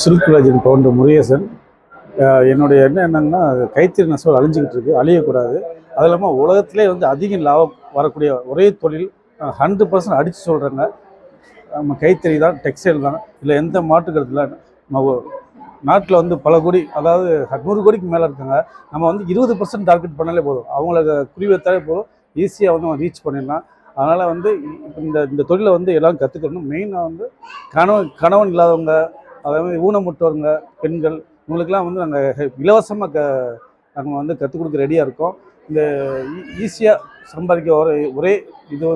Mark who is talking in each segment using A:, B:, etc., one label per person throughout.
A: Silk legend founder Murugesan. என்னுடைய என்னன்னா கைத்தறி நெசவு அழிஞ்சிக்கிட்டு இருக்கு, அழியக்கூடாது. அது இல்லாமல் உலகத்திலே அதிக லாபம் வரக்கூடிய ஒரே தொழில் 100% அடித்து சொல்கிறேங்க, நம்ம கைத்தறி தான், டெக்ஸ்டைல் தான். இல்லை எந்த மாற்று கருத்து இல்லை. நம்ம நாட்டில் பல கோடி, அதாவது 100 கோடிக்கு மேலே இருக்காங்க. நம்ம 20% டார்கெட் பண்ணாலே போதும், அவங்கள குறிவைத்தாலே போதும், ஈஸியாக நம்ம ரீச் பண்ணிடலாம். அதனால் இப்போ இந்த தொழிலை எல்லோரும் கற்றுக்கணும். மெயினாக கணவன் இல்லாதவங்க, அதாவது ஊனமுற்றவங்க, பெண்கள், இவங்களுக்கெல்லாம் நாங்கள் இலவசமாக நாங்கள் கற்றுக் கொடுக்க ரெடியாக இருக்கோம். இந்த ஈஸியாக சம்பாதிக்க ஒரே இது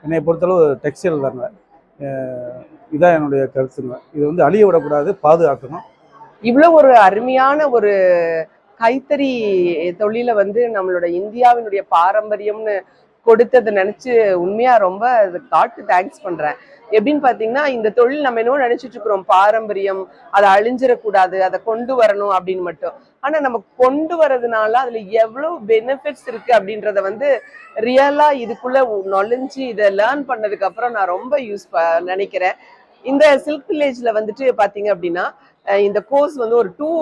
A: என்னை பொறுத்தளவு டெக்ஸ்டைல் தாங்க. இதுதான் என்னுடைய கருத்துங்க. இது அழிய விடக்கூடாது, பாதுகாக்கணும்.
B: இவ்வளோ ஒரு அருமையான ஒரு கைத்தறி தொழிலை நம்மளோட இந்தியாவினுடைய பாரம்பரியம்னு கொடுத்ததை நினைச்சு உண்மையா ரொம்ப காட்டு தேங்க்ஸ் பண்றேன். எப்படின்னு பாத்தீங்கன்னா, இந்த தொழில் நம்ம என்ன நினைச்சிட்டு இருக்கிறோம், பாரம்பரியம், அதை அழிஞ்சிடக்கூடாது, அதை கொண்டு வரணும் அப்படின்னு மட்டும். ஆனா நம்ம கொண்டு வர்றதுனால அதுல எவ்வளவு பெனிஃபிட்ஸ் இருக்கு அப்படின்றத ரியலா இதுக்குள்ள நுழைஞ்சு இதை லேர்ன் பண்ணதுக்கு அப்புறம் நான் ரொம்ப நினைக்கிறேன். இந்த சில்க் வில்லேஜ்ல பாத்தீங்க அப்படின்னா, இந்த கோர்ஸ் ஒரு 2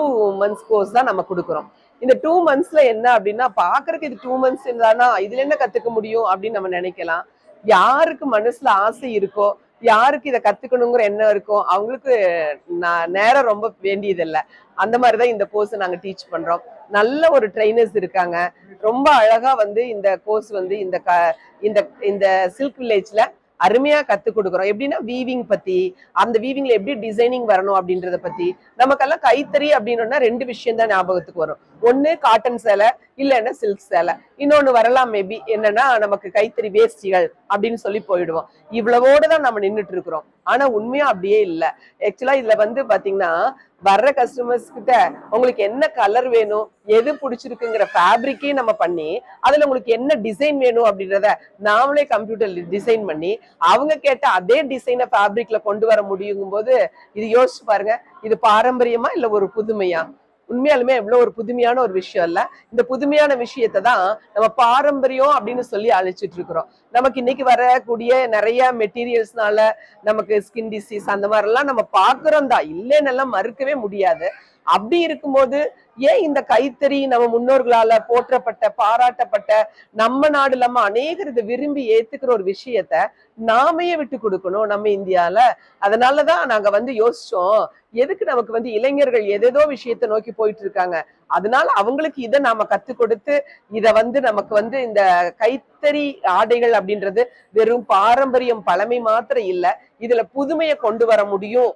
B: months கோர்ஸ் தான் நம்ம கொடுக்குறோம். இந்த 2 monthsல என்ன அப்படின்னா, பாக்குறதுக்கு இது 2 months இருந்தானா இதுல என்ன கத்துக்க முடியும் அப்படின்னு நம்ம நினைக்கலாம். யாருக்கு மனசுல ஆசை இருக்கோ, யாருக்கு இதை கத்துக்கணுங்கிற எண்ணம் இருக்கோ, அவங்களுக்கு நேரம் ரொம்ப வேண்டியதில்லை. அந்த மாதிரிதான் இந்த கோர்ஸ் நாங்க டீச் பண்றோம். நல்ல ஒரு ட்ரைனர்ஸ் இருக்காங்க. ரொம்ப அழகா இந்த கோர்ஸ் இந்த சில்க் வில்லேஜ்ல அருமையா கத்து கொடுக்குறோம். எப்படின்னா வீவிங் பத்தி, அந்த வீவிங்ல எப்படி டிசைனிங் வரணும் அப்படின்றத பத்தி. நமக்கெல்லாம் கைத்தறி அப்படின்னா 2 விஷயம் தான் ஞாபகத்துக்கு வரும். ஒண்ணு காட்டன் சேலை, இல்லைன்னா சில்க் சேலை. இன்னொன்னு வரலாம் மேபி என்னன்னா நமக்கு கைத்தறி வேஷ்டிகள் அப்படின்னு சொல்லி போயிடுவோம். இவ்வளவோட தான் நம்ம நின்றுட்டு இருக்கிறோம். ஆனா உண்மையா அப்படியே இல்லை. ஆக்சுவலா இதுல பாத்தீங்கன்னா, வர்ற கஸ்டமர்ஸ் கிட்ட உங்களுக்கு என்ன கலர் வேணும், எது பிடிச்சிருக்குங்கிற ஃபேப்ரிக்கே நம்ம பண்ணி, அதுல உங்களுக்கு என்ன டிசைன் வேணும் அப்படின்றத நாமளே கம்ப்யூட்டர்ல டிசைன் பண்ணி, அவங்க கேட்ட அதே டிசைனை ஃபேப்ரிக்ல கொண்டு வர முடியும் போது இது யோசிச்சு பாருங்க, இது பாரம்பரியமா இல்ல ஒரு புதுமையா? உண்மையாலுமே எவ்வளவு ஒரு புதுமையான ஒரு விஷயம் இல்ல. இந்த புதுமையான விஷயத்தை தான் நம்ம பாரம்பரியம் அப்படின்னு சொல்லி அழைச்சிட்டு இருக்கிறோம். நமக்கு இன்னைக்கு வரக்கூடிய நிறைய மெட்டீரியல்ஸ்னால நமக்கு ஸ்கின் டிசீஸ் அந்த மாதிரி எல்லாம் நம்ம பாக்குறோம் தான், இல்லைன்னு எல்லாம் மறுக்கவே முடியாது. அப்படி இருக்கும்போது ஏன் இந்த கைத்தறி நம்ம முன்னோர்களால போற்றப்பட்ட, பாராட்டப்பட்ட, நம்ம நாடு இல்லாம அநேகர் இதை விரும்பி ஏத்துக்கிற ஒரு விஷயத்த நாமையே விட்டு கொடுக்கணும் நம்ம இந்தியால? அதனாலதான் நாங்க யோசிச்சோம், எதுக்கு நமக்கு இளைஞர்கள் எதேதோ விஷயத்த நோக்கி போயிட்டு இருக்காங்க, அதனால அவங்களுக்கு இதை நாம கத்து கொடுத்து இதை நமக்கு இந்த கைத்தறி ஆடைகள் அப்படின்றது வெறும் பாரம்பரியம், பழமை மாத்திரம் இல்ல, இதுல புதுமையை கொண்டு வர முடியும்.